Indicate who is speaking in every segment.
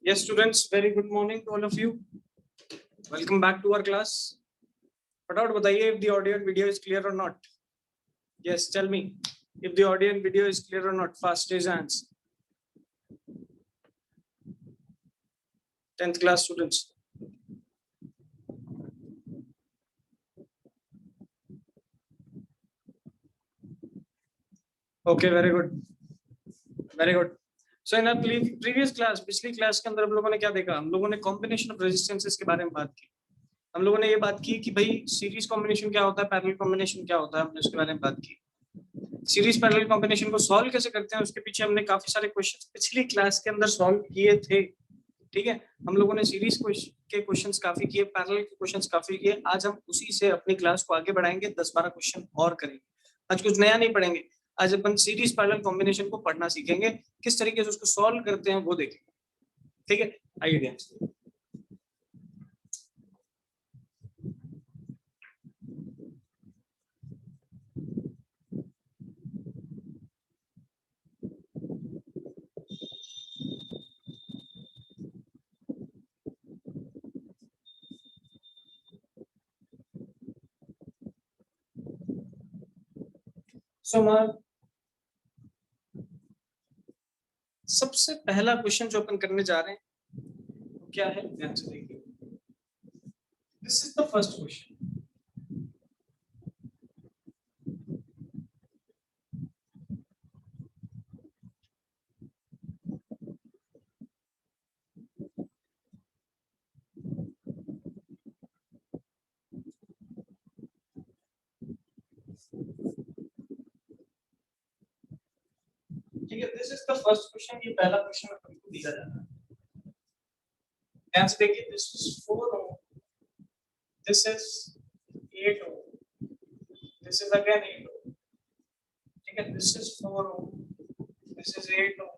Speaker 1: Yes, students, very good morning to all of you. Welcome back to our class. फटाफट बताइए if the audio and video is clear or not. Yes, tell me if the audio and video is clear or not. Fast raise hands. 10th class students. Okay, very good. Very good. So in our previous class, पिछली class के अंदर हम लोगों ने क्या देखा? हम लोगों ने कॉम्बिनेशन ऑफ रेजिस्टेंसेस के बारे में बात की. हम लोगों ने ये बात की कि भाई सीरीज कॉम्बिनेशन क्या होता है, पैरेलल कॉम्बिनेशन क्या होता है, हमने उसके बारे में बात की. सीरीज पैरेलल कॉम्बिनेशन को सॉल्व कैसे करते हैं उसके पीछे हमने काफी सारे क्वेश्चंस पिछली क्लास के अंदर सॉल्व किए थे. ठीक है, हम लोगों ने सीरीज के क्वेश्चंस काफी किए, पैरेलल के क्वेश्चंस काफी किए. आज हम उसी से अपनी क्लास को आगे बढ़ाएंगे, 10-12 क्वेश्चन और करेंगे. आज कुछ नया नहीं पढ़ेंगे, आज अपन सीरीज पैरेलल कॉम्बिनेशन को पढ़ना सीखेंगे, किस तरीके से उसको सॉल्व करते हैं वो देखेंगे. ठीक है, आइए ध्यान से. सबसे पहला क्वेश्चन जो अपन करने जा रहे हैं क्या है, ध्यान से देखिए. This is the first question. ठीक है, this is the first question. ये पहला क्वेश्चन अपन को दिया जाता है. ध्यान से देखिए, this is 4 ohm, this is 8 ohm, this is again 8 ohm. ठीक है, this is 4 ohm, this is 8 ohm,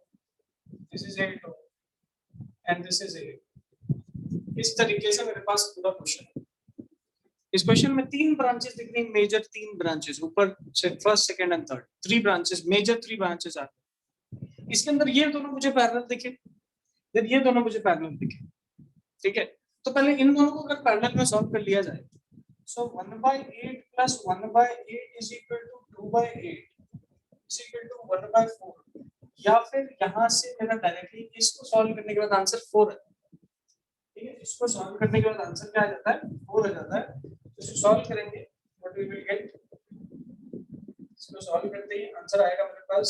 Speaker 1: this is 8 ohm and this is 8. इस तरीके से मेरे पास पूरा क्वेश्चन है. इस क्वेश्चन में 3 ब्रांचेस दिख रही हैं, मेजर 3 ब्रांचेस, ऊपर से first, second and third, 3 branches, major 3 branches आते हैं. इसके अंदर ये दोनों मुझे पैरेलल दिखे, फिर ये दोनों मुझे पैरेलल दिखे. ठीक है, तो पहले इन दोनों को अगर पैरेलल में सॉल्व कर लिया जाए, so 1/8 plus 1/8 is equal to 2/8 is equal to 1/4. या फिर यहाँ से मेरा डायरेक्टली इसको सॉल्व करने के बाद आंसर 4 है. ठीक है, इसको सॉल्व करने के बाद आंसर क्या आ जाता है, 4 आ जाता है. तो इसको सॉल्व करेंगे, व्हाट वी विल गेट. इसको सॉल्व करते ही आंसर आएगा मेरे पास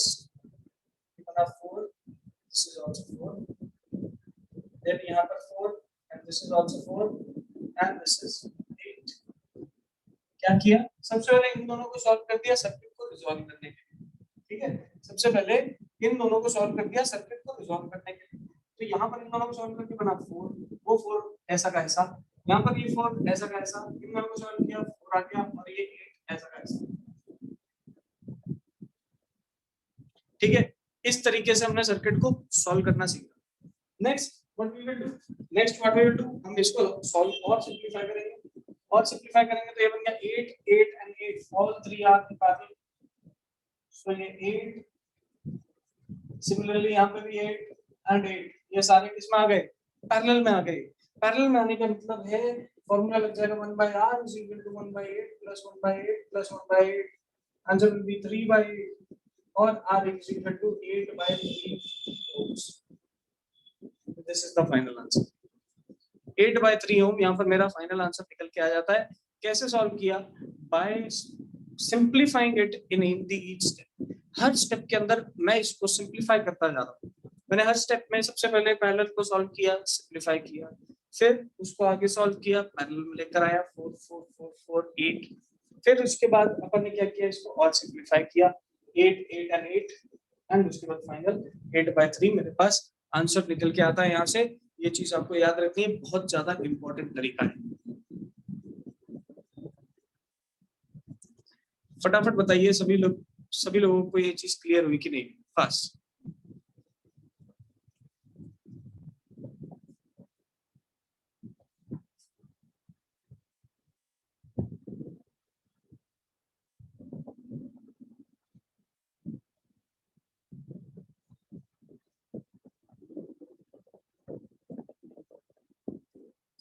Speaker 1: कितना, 4. दिस इज आल्सो 4, देन यहाँ पर 4 and this is also 4 and this is 8. क्या किया, सबसे पहले इन दोनों को सॉल्व कर दिया सर्किट को रिजॉल्व करने के लिए. ठीक है, सबसे पहले इन दोनों को सॉल्व कर दिया सर्किट को रिजॉल्व करने के लिए. तो यहाँ पर इन दोनों को सॉल्व करके बना 4, वो 4 ऐसा का ऐसा, यहाँ पर ये 4 ऐसा का ऐसा, इन दोनों को सॉल्व किया 4 आ गया, और ये 8 ऐसा का ऐसा. ठीक है, इस तरीके से हमने सर्किट को सॉल्व करना सीखा. Next what we will do, हम इसको सॉल्व और सिंपलीफाई करेंगे. और सिंपलीफाई करेंगे तो ये बन गया 8, 8 and 8, all 3 are in parallel. So ये 8, सिमिलरली यहाँ पे भी 8 एंड 8, ये सारे किसमें आ गए, पैरेलल में आ गए. पैरेलल में आने का मतलब है फॉर्मूला लग जाएगा 1/r is equal to 1/8 plus 1/8 plus 1/8. Answer will B 3/8 और r is equal to 8/3 ohms. This is the final answer. 8/3 ohm यहाँ पर मेरा फाइनल आंसर निकल के आ जाता है. कैसे सॉल्व किया, by simplifying it in each step. हर स्टेप के अंदर मैं इसको सिंप्लीफाई करता जा रहा हूँ. मैंने हर स्टेप में सबसे पहले पैरेलल को सॉल्व किया, सिंप्लीफाई किया, फिर उसको आगे सॉल्व किया, पैरेलल में लेकर आया 4 4 4 4 8. फिर उसके बाद अपन ने क्या किया, इसको और सिंप्लीफाई किया 8 8 एंड 8 एंड उसके बाद फाइनल 8/3 मेरे पास आंसर निकल के आता है. यहाँ से ये चीज आपको याद रखनी है, बहुत ज्यादा इंपॉर्टेंट तरीका है. फटाफट बताइए सभी लोगों को ये चीज क्लियर हुई कि नहीं. फास्ट.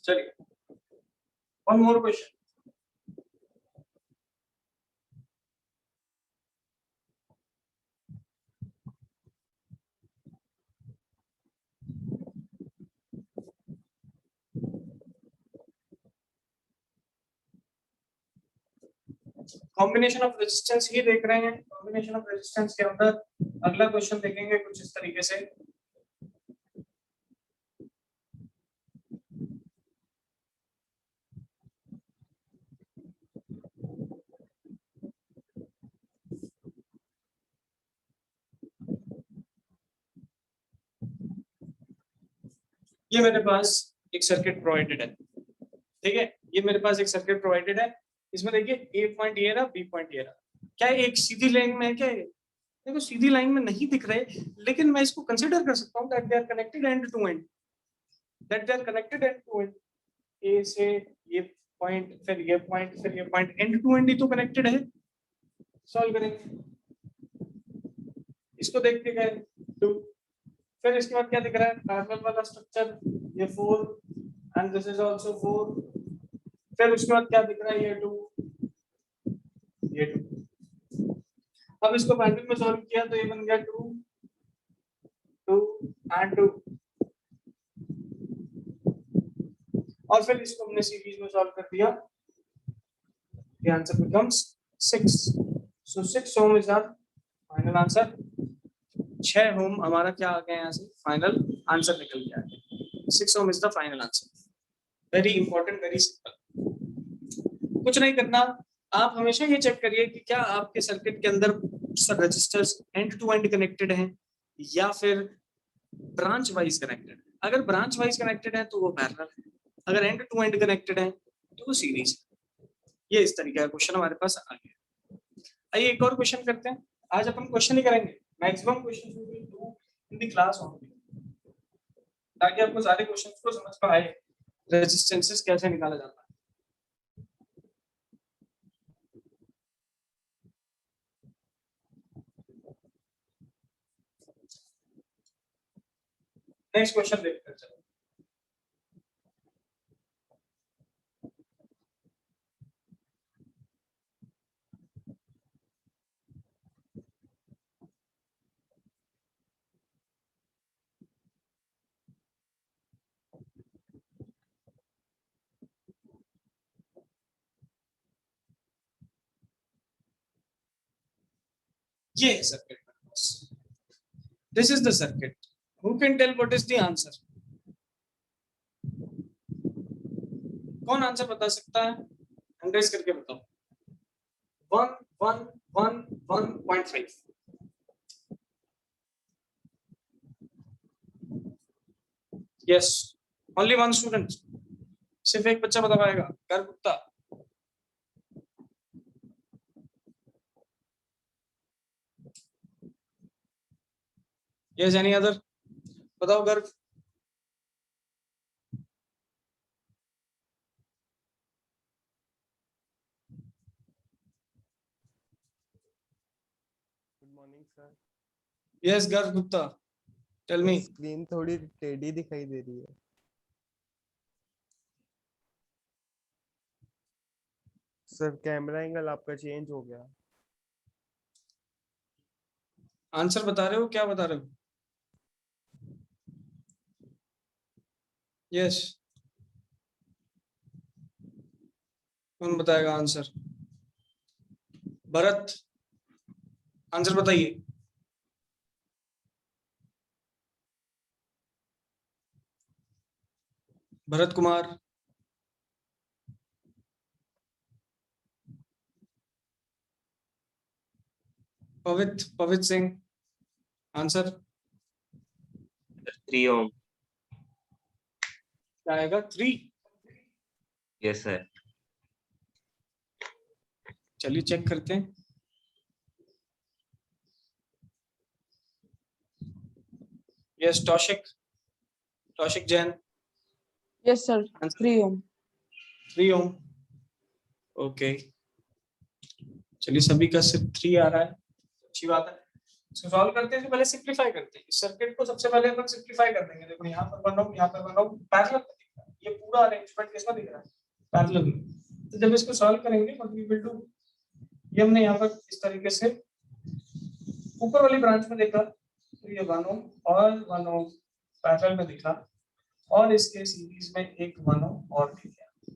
Speaker 1: चलिए one more question. Combination of resistance ही देख रहे हैं। कॉम्बिनेशन ऑफ रेजिस्टेंस के अंदर अगला क्वेश्चन देखेंगे कुछ इस तरीके से। ये मेरे पास एक सर्किट प्रोवाइडेड है, ठीक है, ये मेरे पास एक सर्किट प्रोवाइडेड है। इसमें देखिए ए पॉइंट ये रहा, बी पॉइंट ये रहा। क्या एक सीधी लाइन में है क्या ये? देखो सीधी लाइन में नहीं दिख रहे, लेकिन मैं इसको कंसीडर कर सकता हूँ that they are connected end to end, that they are connected end to end. A से ये पॉइंट, फिर ये पॉइंट, फिर ये पॉइंट, एंड टू एंड ही तो कनेक्टेड है। सॉल्व करेंगे, इसको देख के गए 2, फिर इसके बाद क्या दिख रहा है, पैरेलल वाला स्ट्रक्चर, ये 4 एंड दिस इज आल्सो 4। फिर उसके बाद क्या दिख रहा है, ये 2, ये 2। अब इसको पैरेलल में सॉल्व किया तो ये बन गया 2 2 एंड 2, और फिर इसको हमने सीरीज में सॉल्व कर दिया। The answer becomes 6. So 6 ohm is our final answer. 6 ohm हमारा क्या आ गया यहाँ से, फाइनल आंसर निकल गया है। 6 ohm is the final answer. Very important, very simple. कुछ नहीं करना, आप हमेशा ये चेक करिए कि क्या आपके सर्किट के अंदर resistors end to end connected हैं या फिर ब्रांच वाइज कनेक्टेड है। अगर ब्रांच वाइज कनेक्टेड है तो वो पैरेलल है, अगर एंड टू एंड कनेक्टेड है तो वो सीरीज है। ये इस तरीके का क्वेश्चन हमारे पास आ गया। आइए एक और क्वेश्चन करते हैं। आज अपन क्वेश्चन ही करेंगे, maximum questions we will do in the class only, ताकि आपको सारे क्वेश्चंस को समझ में आए रेजिस्टेंसेस कैसे निकाला जाता है। नेक्स्ट क्वेश्चन देखते हैं। चलो ये है circuit, this is the circuit. Who can tell what is the answer? कौन आंसर बता सकता है? हैंड रेज करके बताओ। 1 1 1 1.5। यस, ओनली वन स्टूडेंट, सिर्फ एक बच्चा बता पाएगा, कर गुप्ता। Yes, any other? बताओ गर्व।
Speaker 2: Good morning sir.
Speaker 1: यस गर्व गुप्ता, टेल मी।
Speaker 2: स्क्रीन थोड़ी टेढ़ी दिखाई दे रही है सर, कैमरा एंगल आपका चेंज हो गया।
Speaker 1: आंसर बता रहे हो, क्या बता रहे हो? यस, कौन बताएगा आंसर? भरत, आंसर बताइए। भरत कुमार, पवित्र सिंह, आंसर
Speaker 3: 3 ohm।
Speaker 1: क्या आएगा? 3।
Speaker 3: Yes sir.
Speaker 1: चलिए चेक करते हैं। Yes, Taushik Jain.
Speaker 4: Yes, sir. 3 ohm.
Speaker 1: 3 ohm. Okay, चलिए सभी का सिर्फ 3 आ रहा है, अच्छी बात है। इसको सॉल्व करते हैं, पहले सिंपलीफाई करते हैं। इस सर्किट को सबसे पहले अपन सिंपलीफाई कर देंगे। देखो यहाँ पर 1 ओम, यहाँ पर 1 ओम पैरेलल में दिख रहा है, ये पूरा अरेंजमेंट किसमें दिख रहा है, पैरेलल में। तो जब इसको सॉल्व करेंगे व्हाट वी विल डू, ये हमने यहाँ पर इस तरीके से ऊपर वाली ब्रांच में देखा तो ये 1 ओम और 1 ओम पैरेलल में दिखा, और इसके सीरीज में एक 1 ओम और दिख गया।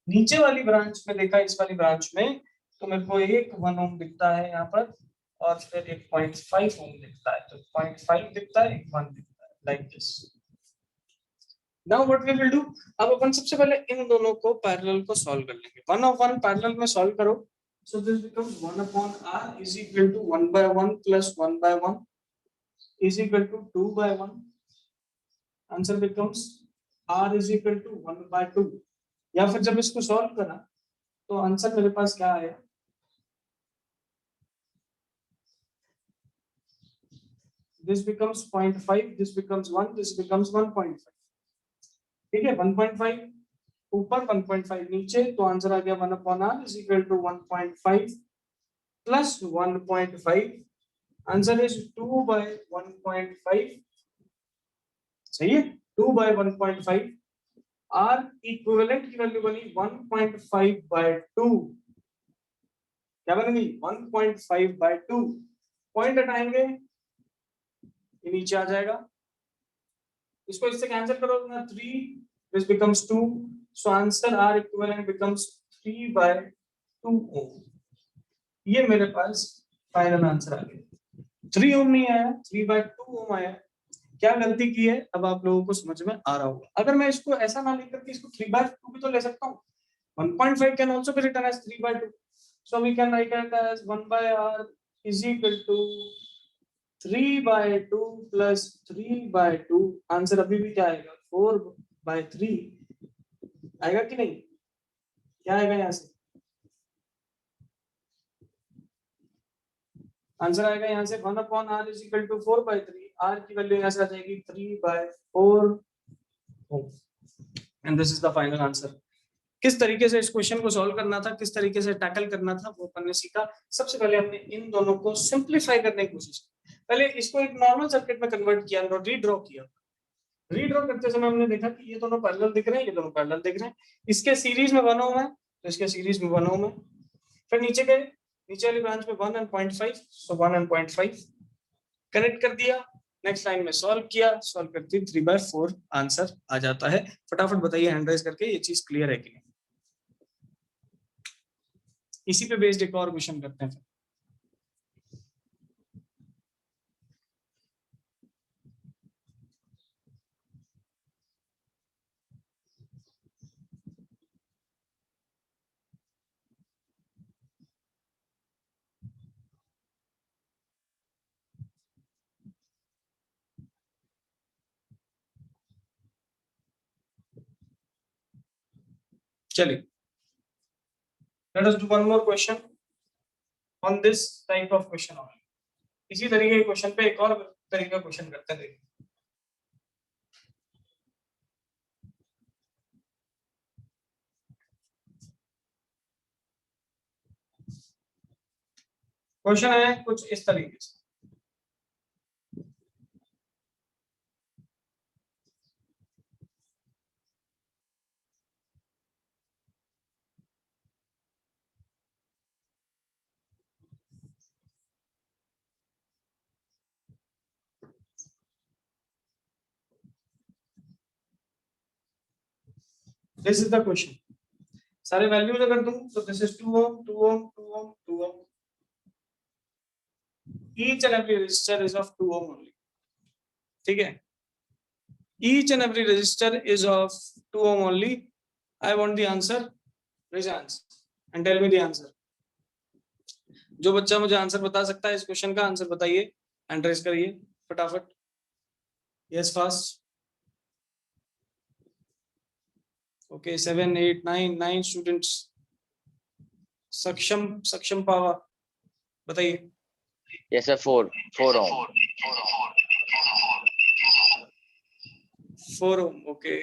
Speaker 1: नीचे वाली ब्रांच में देखा, इस वाली ब्रांच में तो मेरे को एक 1 ओम दिखता है यहाँ पर, और फिर एक 0.5 ओम दिखता है, तो 0.5 दिखता है, एक 1 दिखता है, like this. Now what we will do, अब अपन सबसे पहले इन दोनों को पैरेलल को सॉल्व कर लेंगे। 1 of 1 पैरेलल में सॉल्व करो, so this becomes 1 upon r is equal to 1 by 1 plus 1 by 1 is equal to 2 by 1. Answer becomes r is equal to 1 by 2. या फिर जब इसको सॉल्व करा तो आंसर मेरे पास क्या आया, this becomes 0.5, this becomes 1, this becomes 1.5. ठीक है, 1.5 ऊपर 1.5 नीचे, तो आंसर आ गया 1 upon r is equal to 1.5 plus 1.5. Answer is 2 by 1.5, सही है, 2 by 1.5. r इक्विवेलेंट की वैल्यू बनी 1.5 by 2, क्या बनेगी 1.5 by 2. पॉइंट हटाएंगे, ये नीचे आ जाएगा, इसको इससे कैंसिल करो ना, 3, this becomes 2, so answer r equivalent becomes 3 by 2 ohm. ये मेरे पास फाइनल आंसर आ गया। 3 ओम नहीं आया, 3 by 2 ओम आया। क्या गलती की है अब आप लोगों को समझ में आ रहा होगा। अगर मैं इसको ऐसा ना लेकर के इसको 3 by 2 भी तो ले सकता हूँ, 1.5 can also be written as 3 by 2, so we can write it as 1 by r is equal to 3 by 2 plus 3 by 2. Answer अभी भी क्या आएगा, 4 by 3 आएगा कि नहीं, क्या आएगा यहाँ से, आंसर आएगा यहाँ से 1 upon r is equal to 4 by 3. r की वैल्यू यहाँ से आ जाएगी 3 by 4 and this is the final answer. किस तरीके से इस क्वेश्चन को सॉल्व करना था, किस तरीके से टैकल करना था, वो अपन ने सीखा। सबसे पहले हमने इन दोनों को सिंप्लीफाई करने की कोशिश की, पहले इसको एक नॉर्मल सर्किट में कन्वर्ट किया और रीड्रॉ किया। रीड्रॉ करते समय हमने देखा कि ये दोनों पैरेलल दिख रहे हैं, ये दोनों पैरेलल दिख रहे हैं, इसके सीरीज में 1 ओम है तो इसके सीरीज में 1 ओम है। फिर नीचे गए, नीचे वाली ब्रांच में 1 and 0.5, सो 1 and 0.5 कनेक्ट कर दिया, नेक्स्ट लाइन में सॉल्व किया, सॉल्व करते 3 by 4 आंसर आ जाता है। फटाफट बताइए हैंड रेज करके ये चीज क्लियर है कि नहीं। इसी पे बेस्ड एक और क्वेश्चन करते हैं। चलिए, let us do one more question on this type of question only. इसी तरीके के क्वेश्चन पे एक और तरीके का क्वेश्चन करते हैं। देखिए क्वेश्चन है कुछ इस तरीके से, दिस इज द क्वेश्चन। सारे वैल्यूज अगर दूं तो this is 2 ohm 2 ohm 2 ohm 2 ohm, each and every resistor is of 2 ohm only, ठीक है, each and every resistor is of 2 ohm only. I want the answer, raise hands and tell me the answer. जो बच्चा मुझे answer बता सकता है इस question का, आंसर बताइए, हैंड रेज करिए फटाफट। यस फास्ट, ओके 7 8 9 स्टूडेंट्स, सक्षम पावा बताइए।
Speaker 5: Yes sir, 4 ohm.
Speaker 1: 4 ohm, okay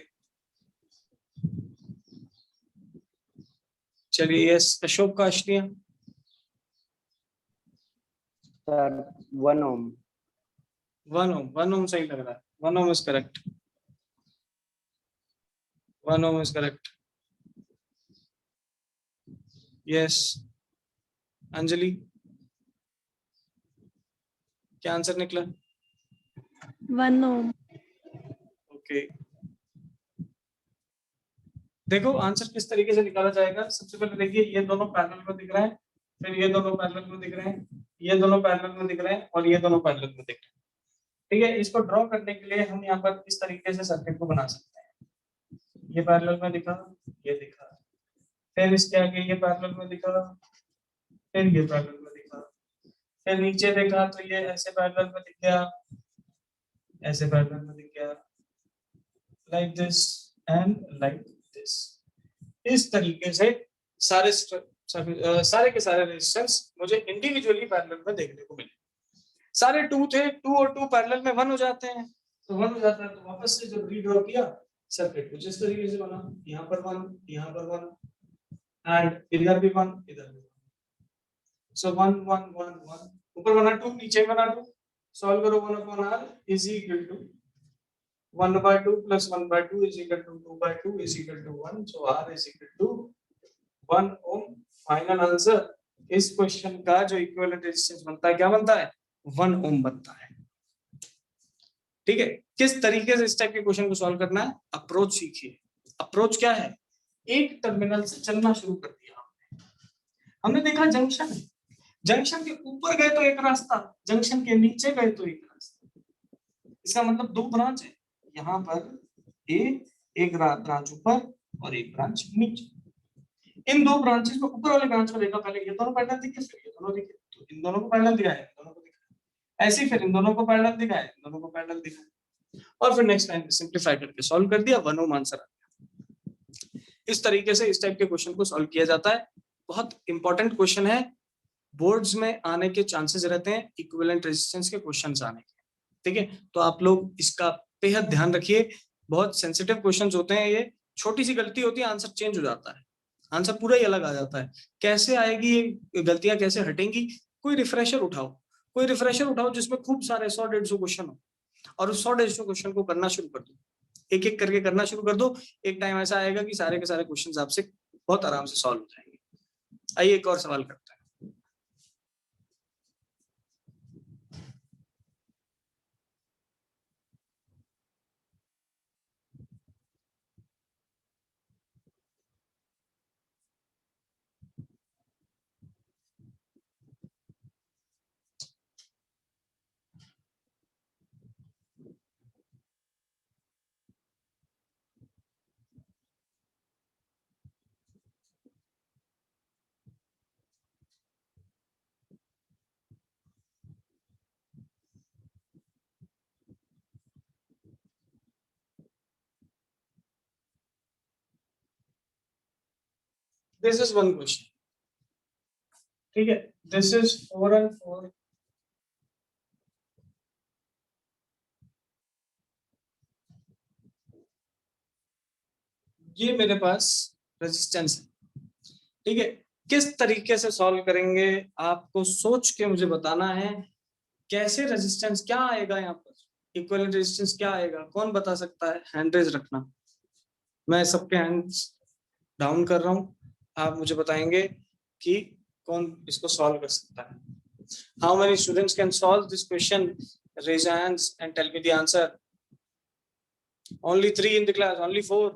Speaker 1: चलिए। यस अशोक का अश्निया,
Speaker 6: सर 1 ohm.
Speaker 1: 1 ohm सही लग रहा है, 1 ohm is correct. 1 ohm is correct. Yes. Anjali, क्या आंसर निकला?
Speaker 7: 1 ohm.
Speaker 1: ओके, देखो आंसर किस तरीके से निकाला जाएगा। सबसे पहले देखिए, ये दोनों पैरेलल में दिख रहे हैं, फिर ये दोनों पैरेलल में दिख रहे हैं, ये दोनों पैरेलल में दिख रहे हैं और ये दोनों पैरेलल में दिख रहे हैं। ठीक है, इसको ड्रॉ करने के लिए हम यहाँ पर इस तरीके से सर्किट को बना सकते हैं। ये पैरेलल में दिखा, ये दिखा, फिर इसके आगे ये पैरेलल में दिखा, फिर ये पैरेलल में दिखा, फिर नीचे देखा तो ये ऐसे पैरेलल में दिख गया, ऐसे पैरेलल में दिख गया, like this and like this. इस तरीके से सारे के सारे रेजिस्टेंस मुझे इंडिविजुअली पैरेलल में देखने को मिले। सारे 2 थे, 2 और 2 पैरेलल में 1 हो जाते हैं, तो 1 हो जाता है। तो वापस से जब रीड्रॉ किया सर्किट कुछ इस तरीके से बना, यहाँ पर 1, यहाँ पर 1 एंड इधर भी 1, इधर भी 1। सो 1 1 1 1, ऊपर बना 2, नीचे बना 2। सॉल्व करो, 1/r is equal to 1/2 plus 1/2 is equal to 2/2 is equal to 1. So R is equal to 1 ohm. Final answer इस क्वेश्चन का जो इक्विवेलेंट रेजिस्टेंस बनता है क्या बनता है? 1 ohm बनता है। ठीक है, किस तरीके से इस टाइप के क्वेश्चन को सॉल्व करना है, अप्रोच सीखिए। अप्रोच क्या है? एक टर्मिनल से चलना शुरू कर दिया हमने देखा जंक्शन, जंक्शन के ऊपर गए तो एक रास्ता, जंक्शन के नीचे गए तो एक रास्ता। इसका मतलब 2 ब्रांच है, यहाँ पर एक ब्रांच ऊपर और एक ब्रांच नीचे। इन 2 ब्रांचेस में ऊपर वाले ब्रांच को देखा, पहले ये दोनों पैरेलल दिखे, फिर ये दोनों दिखे, तो इन दोनों को पैरेलल दिखाया, इन दोनों को दिखाया, ऐसे ही फिर इन दोनों को पैरेलल दिखाया, इन दोनों को पैरेलल दिखाया, और फिर नेक्स्ट टाइम सिंपलीफाई करके सॉल्व कर दिया, 1 ohm आंसर आ गया। इस तरीके से इस टाइप के क्वेश्चन को सॉल्व किया जाता है। बहुत इंपॉर्टेंट क्वेश्चन है, बोर्ड्स में आने के चांसेस रहते हैं इक्विवेलेंट रेजिस्टेंस के क्वेश्चंस आने के। ठीक है, तो आप लोग इसका बेहद ध्यान रखिए, बहुत सेंसिटिव क्वेश्चंस होते हैं ये। छोटी सी गलती होती है, आंसर चेंज हो जाता है, आंसर पूरा ही अलग आ जाता है। कैसे आएगी ये गलतियां, कैसे हटेंगी? कोई रिफ्रेशर उठाओ, कोई रिफ्रेशर उठाओ जिसमें खूब सारे 100-150 क्वेश्चन हो, और उस 100-150 क्वेश्चन को करना शुरू कर दो, एक एक करके करना शुरू कर दो। एक टाइम ऐसा आएगा कि सारे के सारे क्वेश्चन आपसे बहुत आराम से सॉल्व हो जाएंगे। आइए एक और सवाल करते हैं। This is one question. ठीक है, this is 4 and 4. ये मेरे पास रेजिस्टेंस है। ठीक है, किस तरीके से सॉल्व करेंगे आपको सोच के मुझे बताना है। कैसे रेजिस्टेंस क्या आएगा यहाँ पर, इक्विवेलेंट रेजिस्टेंस क्या आएगा, कौन बता सकता है? हैंड रेज रखना, मैं सबके हैंड्स डाउन कर रहा हूँ, आप मुझे बताएंगे कि कौन इसको सॉल्व कर सकता है। How many students can solve this question? Raise your hands and tell me the answer. Only 3 in the class, only 4.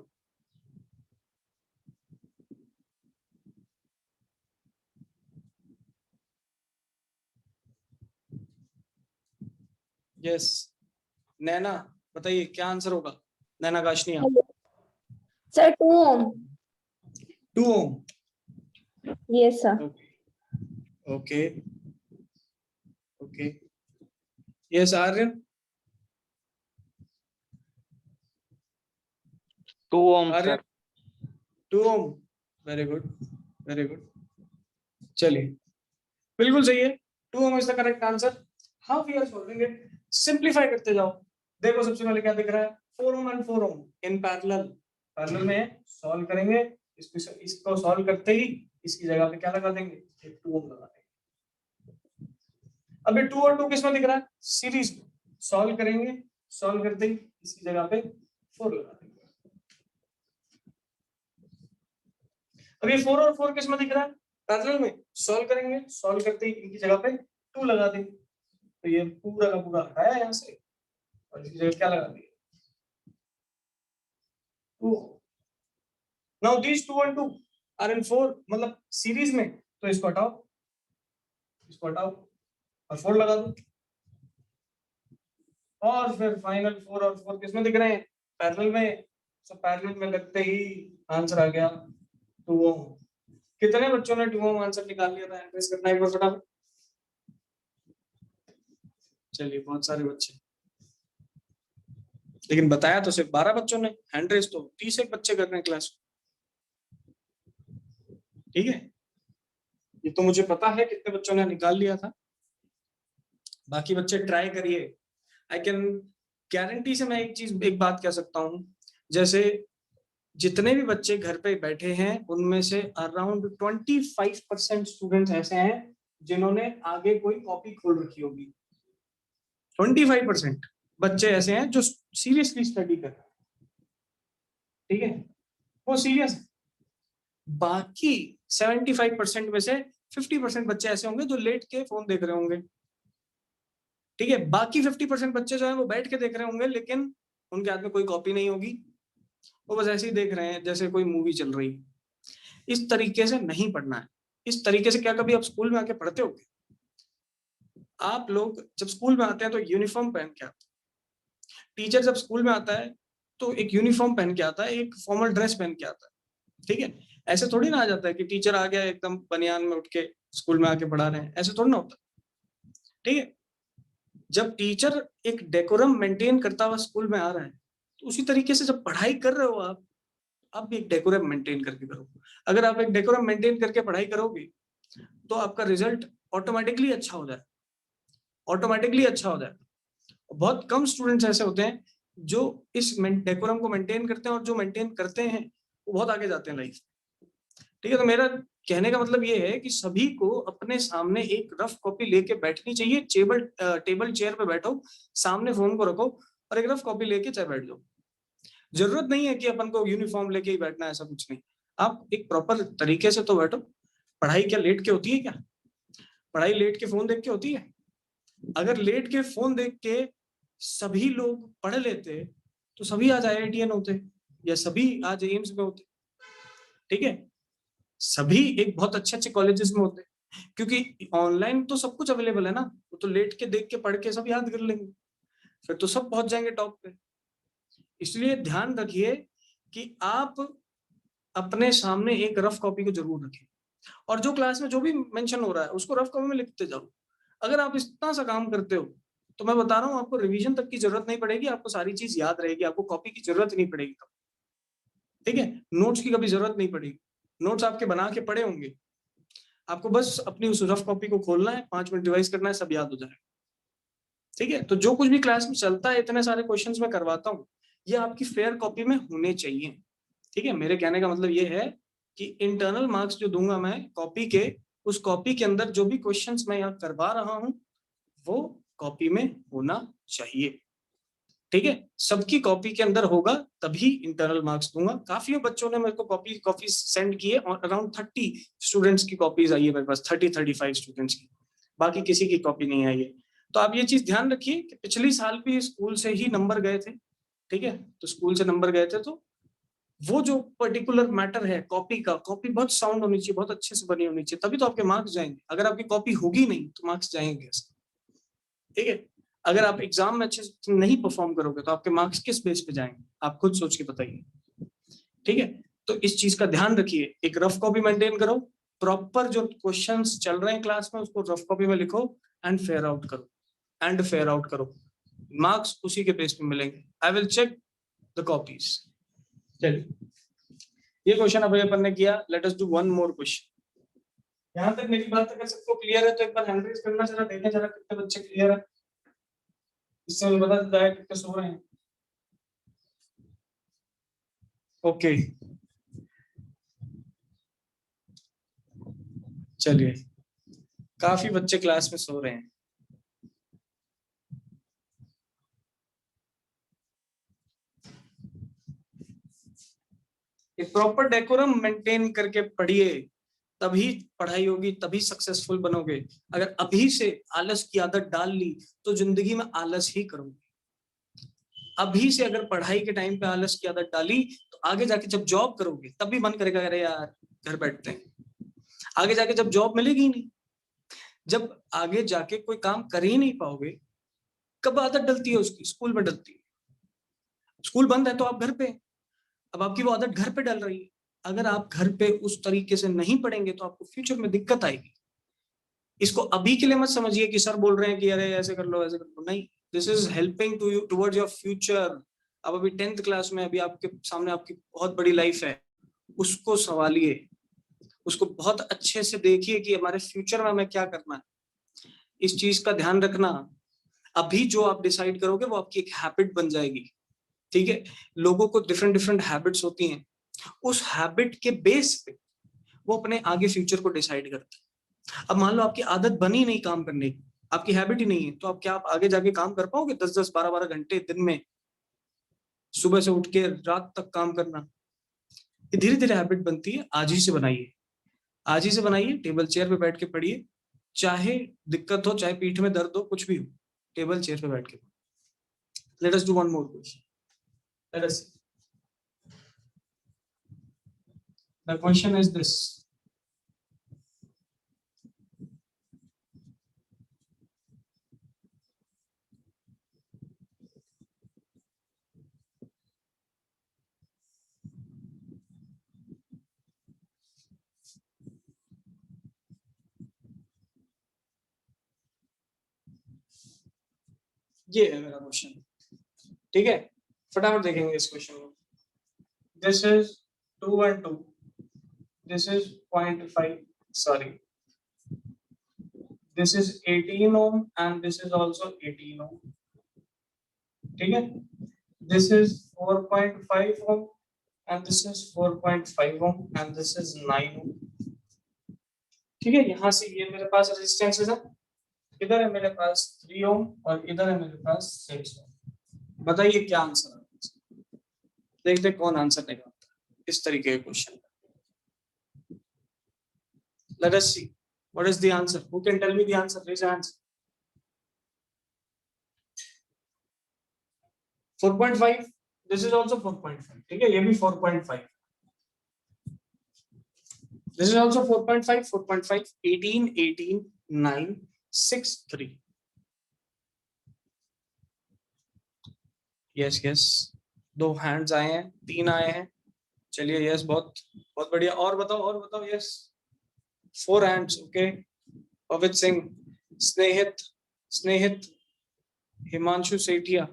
Speaker 1: Yes, Naina बताइए क्या आंसर होगा? नैना काशनिया।
Speaker 7: Sir, 2 ohm.
Speaker 1: 2 ohm.
Speaker 7: Yes, sir.
Speaker 1: Okay. Okay. Yes, Aryan.
Speaker 5: 2 ohm, sir.
Speaker 1: Aryan. 2 ohm. Very good. Very good. चलिए, बिल्कुल सही है, 2 ohm is the correct answer. How we are solving it? Simplify करते जाओ। देखो सबसे पहले क्या दिख रहा है, 4 ohm and 4 ohm in parallel, parallel में सॉल्व करेंगे। इसको सॉल्व करते ही इसकी जगह पे क्या लगा देंगे, एक 2 ohm लगा देंगे। अब ये 2 और 2 किसमें दिख रहा है? सीरीज में। सॉल्व करेंगे, सॉल्व करते ही इसकी जगह पे 4 लगा देंगे। अब ये 4 और 4 किस में दिख रहा है? पैरेलल में। सॉल्व करेंगे, सॉल्व करते ही इनकी जगह पे 2 लगा देंगे, तो ये पूरा का पूरा आया यहाँ से, और इसकी जगह क्या लगा दिया? 2। Now these 2 and 2 are in 4, मतलब सीरीज में, तो इसको हटाओ, इसको हटाओ और 4 लगा दो, और फिर फाइनल 4 और 4 किसमें दिख रहे हैं? पैरेलल में। तो पैरेलल में लगते ही आंसर आ गया 2 ओम। कितने बच्चों ने 2 ओम आंसर निकाल लिया था? एंट्रीज करना एक बार फटाफट। चलिए, बहुत सारे बच्चे, लेकिन बताया तो सिर्फ 12 बच्चों ने, हैंड तो 30 एक बच्चे कर रहे हैं क्लास। ठीक है, ये तो मुझे पता है कितने बच्चों ने निकाल लिया था। बाकी बच्चे ट्राई करिए। आई कैन गारंटी से मैं एक बात कह सकता हूँ, जैसे जितने भी बच्चे घर पे बैठे हैं उनमें से अराउंड 25% स्टूडेंट्स ऐसे हैं जिन्होंने आगे कोई कॉपी खोल रखी होगी। 25% बच्चे ऐसे हैं जो सीरियसली स्टडी कर रहे हैं। ठीक है, वो सीरियस है। बाकी 75% में से 50% बच्चे ऐसे होंगे जो लेट के फोन देख रहे होंगे। ठीक है, बाकी 50% बच्चे जो है वो बैठ के देख रहे होंगे, लेकिन उनके हाथ में कोई कॉपी नहीं होगी, वो बस ऐसे ही देख रहे हैं जैसे कोई मूवी चल रही है। इस तरीके से नहीं पढ़ना है। इस तरीके से क्या कभी आप स्कूल में आके पढ़ते हो? आप लोग जब स्कूल में आते हैं तो यूनिफॉर्म पहन के आते हैं। टीचर जब स्कूल में आता है तो एक यूनिफॉर्म पहन के आता है, एक फॉर्मल ड्रेस पहन के आता है। ठीक है, ऐसे थोड़ी ना आ जाता है कि टीचर आ गया एकदम बनियान में उठ के स्कूल में आके पढ़ा रहे हैं, ऐसे थोड़ी ना होता। ठीक है, जब टीचर एक डेकोरम मेंटेन करता हुआ स्कूल में आ रहा है, तो उसी तरीके से जब पढ़ाई कर रहे हो आप भी एक डेकोरम मेंटेन करके करो। अगर आप एक डेकोरम मेंटेन करके पढ़ाई करोगे तो आपका रिजल्ट ऑटोमेटिकली अच्छा हो जाए, ऑटोमेटिकली अच्छा हो जाए। बहुत कम स्टूडेंट्स ऐसे होते हैं जो इस डेकोरम को मेंटेन करते हैं, और जो मेंटेन करते हैं वो बहुत आगे जाते हैं लाइफ। ठीक है, तो मेरा कहने का मतलब ये है कि सभी को अपने सामने एक रफ कॉपी लेके बैठनी चाहिए। टेबल चेयर पे बैठो, सामने फोन को रखो और एक रफ कॉपी लेके चाहे बैठ जाओ। जरूरत नहीं है कि अपन को यूनिफॉर्म लेके ही बैठना है, ऐसा कुछ नहीं। आप एक प्रॉपर तरीके से तो बैठो। पढ़ाई क्या लेट के होती है क्या? पढ़ाई लेट के फोन देख के होती है? अगर लेट के फोन देख के सभी लोग पढ़ लेते तो सभी आज IITN होते, या सभी आज एम्स में होते। ठीक है, सभी एक बहुत अच्छे अच्छे कॉलेजेस में होते, क्योंकि ऑनलाइन तो सब कुछ अवेलेबल है ना। वो तो लेट के देख के पढ़ के सब याद कर लेंगे, फिर तो सब पहुंच जाएंगे टॉप पे। इसलिए ध्यान रखिए कि आप अपने सामने एक रफ कॉपी को जरूर रखें, और जो क्लास में जो भी मेंशन हो रहा है उसको रफ कॉपी में लिखते जाओ। अगर आप इतना सा काम करते हो तो मैं बता रहा हूँ आपको रिवीजन तक की जरूरत नहीं पड़ेगी, आपको सारी चीज याद रहेगी, आपको कॉपी की जरूरत नहीं पड़ेगी। ठीक है, नोट्स की कभी जरूरत नहीं पड़ेगी। नोट्स आपके बना के पड़े होंगे, आपको बस अपनी उस रफ कॉपी को खोलना है, 5 मिनट रिवाइज करना है, सब याद हो जाएगा। ठीक है, तो जो कुछ भी क्लास में चलता है, इतने सारे क्वेश्चंस मैं करवाता हूँ, ये आपकी फेयर कॉपी में होने चाहिए। ठीक है, मेरे कहने का मतलब ये है कि इंटरनल मार्क्स जो दूंगा मैं कॉपी के, उस कॉपी के अंदर जो भी क्वेश्चंस मैं यहाँ करवा रहा हूँ वो कॉपी में होना चाहिए। ठीक है, सबकी कॉपी के अंदर होगा तभी इंटरनल मार्क्स दूंगा। काफी बच्चों ने मेरे को कॉपी सेंड किए, और अराउंड 30 स्टूडेंट्स की कॉपीज आई है मेरे पास, 35 स्टूडेंट्स की। बाकी किसी की कॉपी नहीं आई है। तो आप ये चीज ध्यान रखिए कि पिछली साल भी स्कूल से ही नंबर गए थे। ठीक है, तो स्कूल से नंबर गए थे, तो वो जो पर्टिकुलर मैटर है कॉपी का, कॉपी बहुत साउंड होनी चाहिए, बहुत अच्छे से बनी होनी चाहिए, तभी तो आपके मार्क्स जाएंगे। अगर आपकी कॉपी होगी नहीं तो मार्क्स जाएंगे कैसे? ठीक है, अगर आप एग्जाम में अच्छे से नहीं परफॉर्म करोगे तो आपके मार्क्स किस बेस पे जाएंगे? आप खुद सोच के बताइए। ठीक है, तो इस चीज का ध्यान रखिए, एक रफ कॉपी मेंटेन करो, प्रॉपर जो क्वेश्चंस चल रहे हैं क्लास में उसको रफ कॉपी में लिखो, एंड फेयर आउट करो, मार्क्स उसी के बेस पे मिलेंगे। I will check the copies. चलिए, ये क्वेश्चन अभी अपन ने किया। Let us do one more question. यहां तक मेरी बात अगर सबको क्लियर है तो एक बार हैंड रेज करना, जरा देखें जरा कितने बच्चे क्लियर है, इससे मुझे पता चलता है कितने सो रहे हैं। ओके, चलिए, काफी बच्चे क्लास में सो रहे हैं। एक प्रॉपर डेकोरम मेंटेन करके पढ़िए, तभी पढ़ाई होगी, तभी सक्सेसफुल बनोगे। अगर अभी से आलस की आदत डाल ली तो जिंदगी में आलस ही करोगे। अभी से अगर पढ़ाई के टाइम पे आलस की आदत डाली तो आगे जाके जब जॉब करोगे तब भी मन करेगा अरे यार घर बैठते हैं। आगे जाके जब जॉब मिलेगी ही नहीं, जब आगे जाके कोई काम कर ही नहीं पाओगे, कब आदत डलती है उसकी? स्कूल में डलती है। स्कूल बंद है तो आप घर पे, अब आपकी वो आदत घर पे डल रही है। अगर आप घर पे उस तरीके से नहीं पढ़ेंगे तो आपको फ्यूचर में दिक्कत आएगी। इसको अभी के लिए मत समझिए कि सर बोल रहे हैं कि अरे ऐसे कर लो ऐसे कर लो, नहीं, this is helping to you towards your future. अब अभी 10th क्लास में, अभी आपके सामने आपकी बहुत बड़ी लाइफ है, उसको संभालिए, उसको बहुत अच्छे से देखिए कि हमारे फ्यूचर में हमें क्या करना है। इस चीज का ध्यान रखना। अभी जो आप डिसाइड करोगे वो आपकी एक हैबिट बन जाएगी, ठीक है? लोगों को डिफरेंट डिफरेंट हैबिट्स होती हैं, उस हैबिट के बेस पे वो अपने आगे फ्यूचर को डिसाइड करते हैं। अब मान लो आपकी आदत बनी नहीं काम करने की, आपकी हैबिट ही नहीं है, तो आप क्या आप आगे जाके काम कर पाओगे 10-10 12-12 घंटे दिन में, सुबह से उठ के रात तक काम करना? ये धीरे धीरे हैबिट बनती है। आज ही से बनाइए, आज ही से बनाइए। टेबल चेयर पे बैठ के पढ़िए, चाहे दिक्कत हो, चाहे पीठ में दर्द हो, कुछ भी हो, टेबल चेयर पे बैठ के। Let us do one more question. Let us see. The question is this. ये है मेरा क्वेश्चन, ठीक है? फटाफट देखेंगे इस क्वेश्चन को। This is 2 and 2, this is 0.5, sorry, this is 18 ohm and this is also 18 ohm, ठीक है? This is 4.5 ohm and this is 4.5 ohm and this is 9 ohm, ठीक है? यहां से ये मेरे पास रेजिस्टेंसेस है, इधर है मेरे पास 3 ohm और इधर है मेरे पास 6 ohm। बताइए क्या आंसर है? देखते कौन आंसर देगा इस तरीके के question. Let us see what is the answer. Who can tell me the answer? Raise your hands. 4.5. This is also 4.5. ठीक है, ये भी 4.5. This is also 4.5. 4.5. 18, 18, 9, 6, 3. Yes, yes. 2 hands आए हैं, 3 आए हैं। चलिए, yes, बहुत बहुत बढ़िया। और बताओ, yes. 4 hands, okay. Pavit Singh, Snehit, Himanshu Sethia.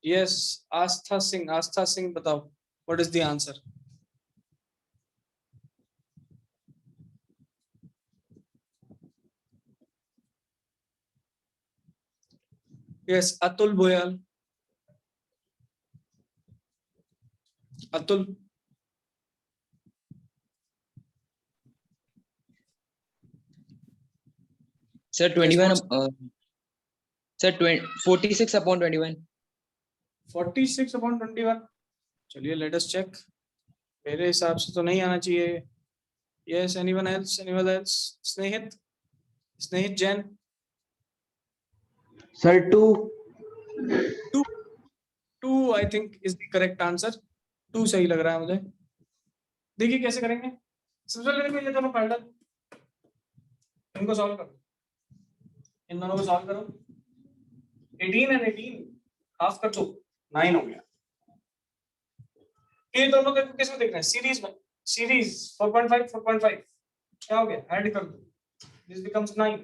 Speaker 1: Yes, Astha Singh, बताओ, what is the answer? Yes, Atul Boyal. Atul.
Speaker 8: Sir, 21. Sir, 46 upon 21.
Speaker 1: 46 upon 21. चलिए, let us check. मेरे हिसाब से तो नहीं आना चाहिए। Yes, anyone else? Snehit Jain.
Speaker 6: Sir, 2.
Speaker 1: 2 I think is the correct answer. 2 सही लग रहा है मुझे। देखिए कैसे करेंगे। सबसे पहले ये दोनों पैरेलल, इनको सॉल्व करो, इन दोनों को सॉल्व करो। 18 and 18 हाफ कर दो, 9 हो गया। ये दोनों को किस में देख रहे हैं? सीरीज में। सीरीज 4.5 4.5 क्या हो गया? ऐड कर दो, दिस बिकम्स 9,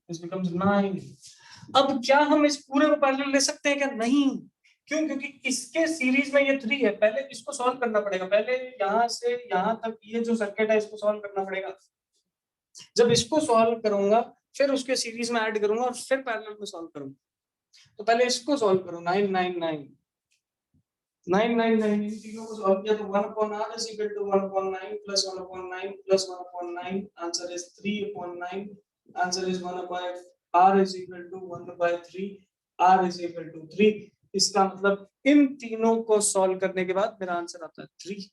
Speaker 1: दिस बिकम्स 9। अब क्या हम इस पूरे को पैरेलल ले सकते हैं क्या? नहीं। क्यों? क्योंकि इसके सीरीज में ये 3 है, पहले इसको सॉल्व करना पड़ेगा। पहले यहां से यहां तक ये जो सर्किट है इसको सॉल्व करना पड़ेगा। जब इसको सॉल्व करूंगा फिर उसके सीरीज में ऐड करूंगा और फिर पैरेलल में सॉल्व करूंगा। तो पहले इसको सॉल्व करो। 9 9 9 9 9 9 इन तीनों को सॉल्व किया तो 1/r is equal to 1/9 plus 1/9 plus 1/9, answer is 3/9, answer is 1/r is equal to 1/3, r is equal to 3, इसका मतलब इन तीनों को सॉल्व करने के बाद मेरा आंसर आता है 3।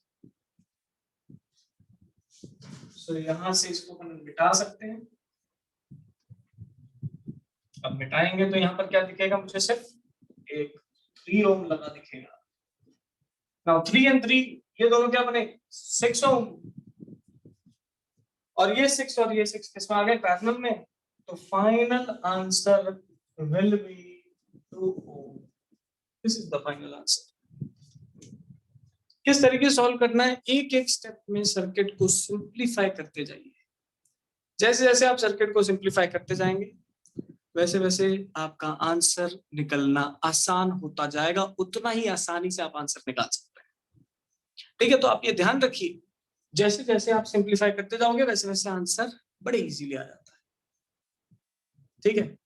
Speaker 1: सो यहां से इसको हम मिटा सकते हैं। अब मिटाएंगे तो यहाँ पर क्या दिखेगा, मुझे सिर्फ एक 3 ओम लगा दिखेगा। नाउ 3 and 3 ये दोनों क्या बने, 6 ओम, और ये 6 और ये 6 किसमें आ गए, पैरेलल में। तो final answer will be 2 ohm. This is the final answer. किस तरीके से सॉल्व करना है, एक एक स्टेप में सर्किट को सिंप्लीफाई करते जाइए। जैसे जैसे आप सर्किट को सिंप्लीफाई करते जाएंगे वैसे वैसे आपका आंसर निकलना आसान होता जाएगा, उतना ही आसानी से आप आंसर निकाल सकते हैं। ठीक है, तो आप ये ध्यान रखिए, जैसे जैसे आप सिंप्लीफाई करते जाओगे वैसे वैसे आंसर बड़े इजीली आ जाता है। ठीक है,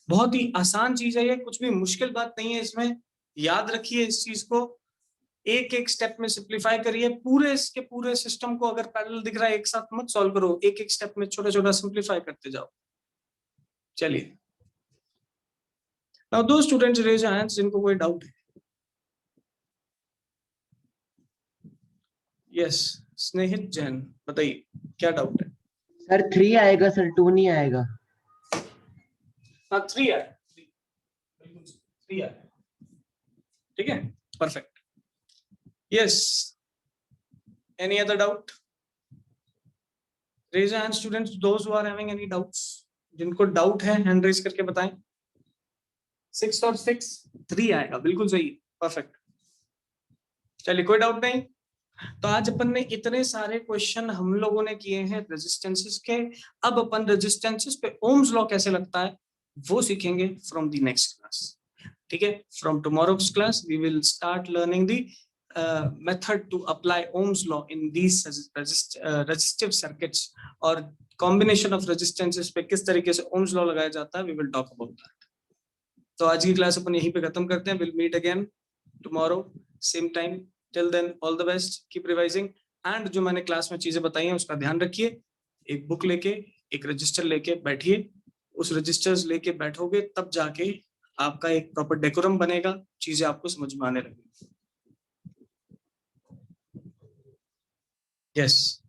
Speaker 1: बहुत ही आसान चीज है ये, कुछ भी मुश्किल बात नहीं है इसमें। याद रखिए इस चीज को, एक एक स्टेप में सिंप्लीफाई करिए। पूरे इसके पूरे सिस्टम को अगर पैरेलल दिख रहा है एक साथ मत सॉल्व करो, एक एक स्टेप में छोटा छोटा सिंप्लीफाई करते जाओ। चलिए, नाउ दो स्टूडेंट्स रेज हैंड्स जिनको कोई डाउट है। यस, स्नेहित जैन बताइए क्या डाउट है।
Speaker 6: सर 3 आएगा सर, 2 नहीं आएगा।
Speaker 1: हाँ 3 है, बिल्कुल 3 है। ठीक है, perfect. Yes, any other doubt? Raise hand students, those who are having any doubts. जिनको डाउट है हैंड रेज करके बताएं। 6 और 6 3 आएगा, बिल्कुल सही, परफेक्ट। चलिए, कोई डाउट नहीं। तो आज अपन ने इतने सारे क्वेश्चन हम लोगों ने किए हैं रेजिस्टेंसेस के। अब अपन रेजिस्टेंसेस पे ओम्स लॉ कैसे लगता है वो सीखेंगे फ्रॉम द नेक्स्ट क्लास। ठीक है, from tomorrow's class we will start learning the method to apply Ohm's law in these resistive circuits, और कॉम्बिनेशन ऑफ रेजिस्टेंसेस पे किस तरीके से ओम्स लॉ लगाया जाता है, we will talk about that. तो आज की क्लास अपन यहीं पे खत्म करते हैं। Will meet again tomorrow same time. Till then all the best, keep revising, and जो मैंने क्लास में चीजें बताई हैं उसका ध्यान रखिए। एक बुक लेके, एक रजिस्टर लेके बैठिए, उस रजिस्टर्स लेके बैठोगे तब जाके आपका एक प्रॉपर डेकोरम बनेगा, चीजें आपको समझ में आने लगेगी। यस।